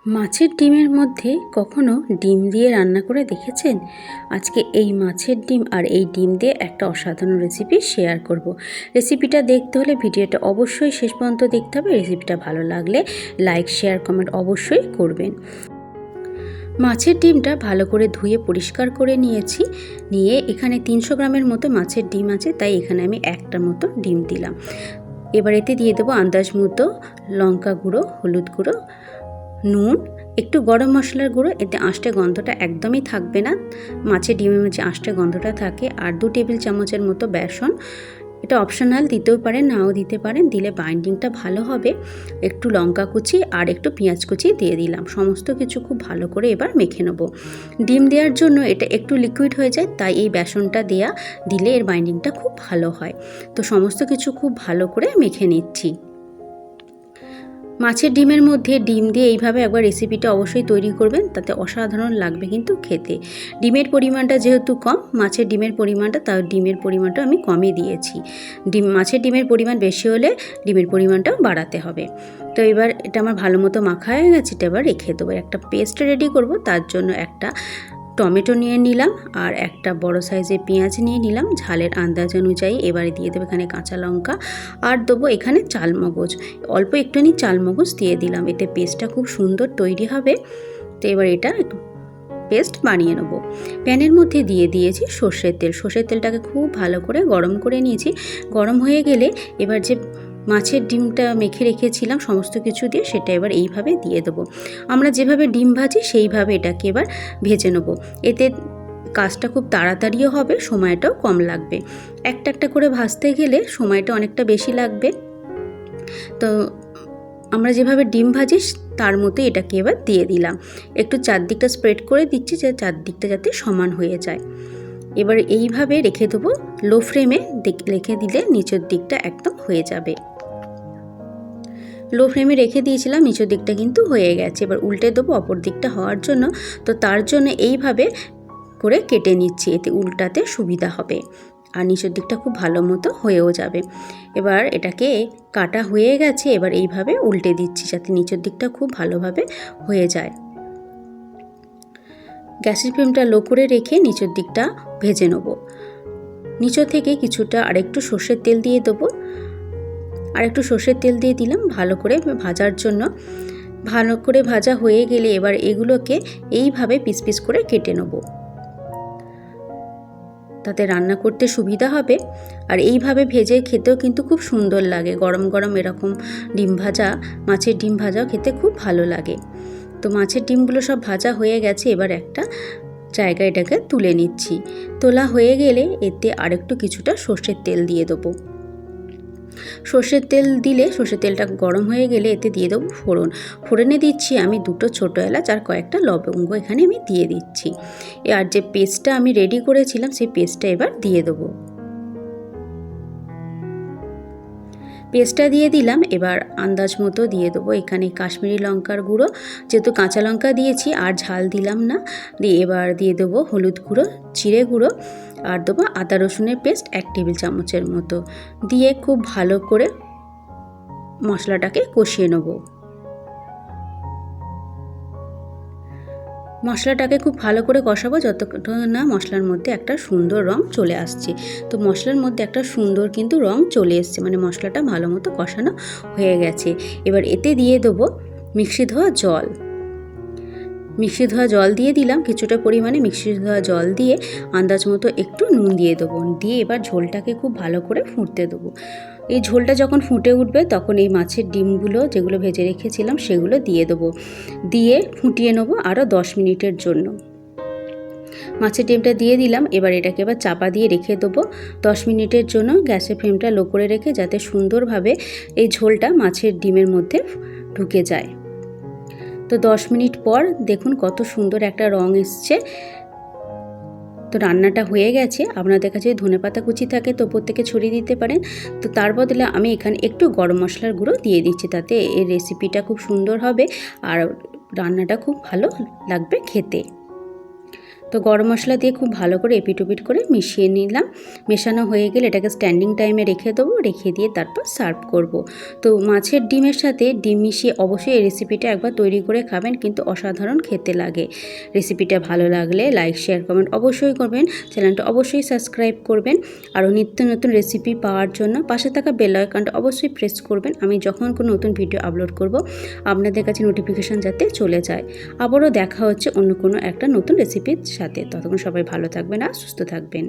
মাছের ডিমের মধ্যে কখনো ডিম দিয়ে রান্না করে দেখেছেন? আজকে এই মাছের ডিম আর এই ডিম দিয়ে একটা অসাধারণ রেসিপি শেয়ার করব। রেসিপিটা দেখতে হলে ভিডিওটা অবশ্যই শেষ পর্যন্ত দেখতে হবে। রেসিপিটা ভালো লাগলে লাইক, শেয়ার, কমেন্ট অবশ্যই করবেন। মাছের ডিমটা ভালো করে ধুয়ে পরিষ্কার করে নিয়েছি। নিয়ে এখানে 300 গ্রামের মতো মাছের ডিম আছে, তাই এখানে আমি একটা মতো ডিম দিলাম। এবার এতে দিয়ে দেবো আন্দাজ মতো লঙ্কা গুঁড়ো, হলুদ গুঁড়ো, নুন, একটু গরম মশলার গুঁড়ো। এতে আঁশটে গন্ধটা একদমই থাকবে না, মাছের ডিমের মধ্যে আঁশটে গন্ধটা থাকে। আর 2 টেবিল চামচের মতো বেসন, এটা অপশনাল, দিতেও পারেন নাও দিতে পারেন, দিলে বাইন্ডিংটা ভালো হবে। একটু লঙ্কা কুচি আর একটু পেঁয়াজ কুচি দিয়ে দিলাম। সমস্ত কিছু খুব ভালো করে এবার মেখে নেব। ডিম দেওয়ার জন্য এটা একটু লিকুইড হয়ে যায়, তাই এই বেসনটা দিলে এর বাইন্ডিংটা খুব ভালো হয়। তো সমস্ত কিছু খুব ভালো করে মেখে নিচ্ছি। মাছের ডিমের মধ্যে ডিম দিয়ে এইভাবে একবার রেসিপিটা অবশ্যই তৈরি করবেন, তাতে অসাধারণ লাগবে কিন্তু খেতে। ডিমের পরিমাণটা যেহেতু কম, মাছের ডিমের পরিমাণটা, তাও ডিমের পরিমাণটা আমি কমই দিয়েছি। মাছের ডিমের পরিমাণ বেশি হলে ডিমের পরিমাণটাও বাড়াতে হবে। তো এবার এটা আমার ভালো মতো মাখা হয়ে গেছে, এটা এবার রেখে দেবো। একটা পেস্ট রেডি করব, তার জন্য একটা টমেটো নিয়ে নিলাম আর একটা বড় সাইজের পেঁয়াজ নিয়ে নিলাম ঝালের আন্দাজ অনুযায়ী। এবারে দিয়ে দেবো এখানে কাঁচা লঙ্কা আর দেবো এখানে চালমগজ, অল্প একটুখানি চালমগজ দিয়ে দিলাম, এতে পেস্টটা খুব সুন্দর তৈরি হবে। তো এবার এটা পেস্ট বানিয়ে নেব। প্যানের মধ্যে দিয়ে দিয়েছি সর্ষের তেল। সর্ষের তেলটাকে খুব ভালো করে গরম করে নিয়েছি। গরম হয়ে গেলে এবার যে মাছের ডিমটা মেখে রেখেছিলাম সমস্ত কিছু দিয়ে, সেটা এবার এইভাবে দিয়ে দেবো। আমরা যেভাবে ডিম ভাজি সেইভাবে এটাকে এবার ভেজে নেব। এতে কাজটা খুব তাড়াতাড়িও হবে, সময়টাও কম লাগবে। একটা একটা করে ভাজতে গেলে সময়টা অনেকটা বেশি লাগবে। তো আমরা যেভাবে ডিম ভাজি তার মতো এটাকে এবার দিয়ে দিলাম। একটু চারদিকটা স্প্রেড করে দিচ্ছি, যে চারদিকটা যাতে সমান হয়ে যায়। এবার এইভাবে রেখে দেবো লো ফ্লেমে। রেখে দিলে নিচের দিকটা একদম হয়ে যাবে। লো ফ্লেমে রেখে দিয়েছিলাম, নিচের দিকটা কিন্তু হয়ে গেছে। এবার উল্টে দেবো অপর দিকটা হওয়ার জন্য। তো তার জন্য এইভাবে করে কেটে নিচ্ছি, এতে উল্টাতে সুবিধা হবে আর নিচের দিকটা খুব ভালো মতো হয়েও যাবে। এবার এটাকে কাটা হয়ে গেছে, এবার এইভাবে উল্টে দিচ্ছি যাতে নিচের দিকটা খুব ভালোভাবে হয়ে যায়। গ্যাসের ফ্লেমটা লো করে রেখে নিচের দিকটা ভেজে নেব। নিচের থেকে কিছুটা আরেকটু সর্ষের তেল দিয়ে দেবো। আর একটু সর্ষের তেল দিয়ে দিলাম ভালো করে ভাজার জন্য। ভালো করে ভাজা হয়ে গেলে এবার এগুলোকে এইভাবে পিস পিস করে কেটে নেব, তাতে রান্না করতে সুবিধা হবে। আর এইভাবে ভেজে খেতেও কিন্তু খুব সুন্দর লাগে। গরম গরম এরকম ডিম ভাজা, মাছের ডিম ভাজাও খেতে খুব ভালো লাগে। তো মাছের ডিমগুলো সব ভাজা হয়ে গেছে, এবার একটা জায়গায় এটাকে তুলে নিচ্ছি। তোলা হয়ে গেলে এতে আরেকটু কিছুটা সর্ষের তেল দিয়ে দেবো। সর্ষের তেল দিলে, সর্ষের তেলটা গরম হয়ে গেলে এতে দিয়ে দেবো ফোড়ন। ফোড়নে দিচ্ছি আমি 2টো ছোটো এলাচ আর কয়েকটা লবঙ্গ এখানে আমি দিয়ে দিচ্ছি। আর যে পেস্টটা আমি রেডি করেছিলাম সেই পেস্টটা এবার দিয়ে দেবো। পেস্টটা দিয়ে দিলাম। এবার আন্দাজ মতো দিয়ে দেবো এখানে কাশ্মীরি লঙ্কার গুঁড়ো, যেহেতু কাঁচা লঙ্কা দিয়েছি আর ঝাল দিলাম না। দিয়ে এবার দিয়ে দেবো হলুদ গুঁড়ো, জিরে গুঁড়ো, আর দেবো আদা রসুনের পেস্ট 1 টেবিল চামচের মতো। দিয়ে খুব ভালো করে মশলাটাকে কষিয়ে নেব। মশলাটাকে খুব ভালো করে কষাবো যতক্ষণ না মশলার মধ্যে একটা সুন্দর রং চলে আসছে। তো মশলার মধ্যে একটা সুন্দর কিন্তু রং চলে এসছে, মানে মশলাটা ভালো মতো কষানো হয়ে গেছে। এবার এতে দিয়ে দেবো মিক্সি ধোয়া জল। মিক্সি ধোয়া জল দিয়ে দিলাম কিছুটা পরিমাণে। মিক্সি ধোয়া জল দিয়ে আন্দাজ মতো একটু নুন দিয়ে দেবো। দিয়ে এবার ঝোলটাকে খুব ভালো করে ফুটতে দেবো। এই ঝোলটা যখন ফুটে উঠবে তখন এই মাছের ডিমগুলো যেগুলো ভেজে রেখেছিলাম সেগুলো দিয়ে দেবো। দিয়ে ফুটিয়ে নেবো আরও 10 মিনিটের জন্য। মাছের ডিমটা দিয়ে দিলাম। এবার এটাকে এবার চাপা দিয়ে রেখে দেবো 10 মিনিটের জন্য। গ্যাসের ফ্লেমটা লো করে রেখে, যাতে সুন্দরভাবে এই ঝোলটা মাছের ডিমের মধ্যে ঢুকে যায়। তো 10 মিনিট পর দেখুন কত সুন্দর একটা রং এসছে। তো রান্নাটা হয়ে গেছে। আপনাদের কাছে যদি ধনেপাতা কুচি থাকে তো ওপর থেকে ছড়িয়ে দিতে পারেন। তো তার বদলে আমি এখানে একটু গরম মশলার গুঁড়ো দিয়ে দিচ্ছি, তাতে এই রেসিপিটা খুব সুন্দর হবে আর রান্নাটা খুব ভালো লাগবে খেতে। তো তো গরম মশলা দিয়ে খুব ভালো করে এপিট ওপিট করে মিশিয়ে নিলাম। মেশানো হয়ে গেলে এটাকে স্ট্যান্ডিং টাইমে রেখে দেবো, রেখে দিয়ে তারপর সার্ভ করব। তো মাছের ডিমের সাথে ডিম মিশিয়ে অবশ্যই এই রেসিপিটা একবার তৈরি করে খাবেন, কিন্তু অসাধারণ খেতে লাগে। রেসিপিটা ভালো লাগলে লাইক শেয়ার কমেন্ট অবশ্যই করবেন, চ্যানেলটা অবশ্যই সাবস্ক্রাইব করবেন। আরও নিত্য নতুন রেসিপি পাওয়ার জন্য পাশে থাকা বেল আইকনটা অবশ্যই প্রেস করবেন। আমি যখন কোনো নতুন ভিডিও আপলোড করব আপনাদের কাছে নোটিফিকেশান যাতে চলে যায়। আবারও দেখা হচ্ছে অন্য কোনো একটা নতুন রেসিপির সাথে। ততক্ষণ সবাই ভালো থাকবেন আর সুস্থ থাকবেন।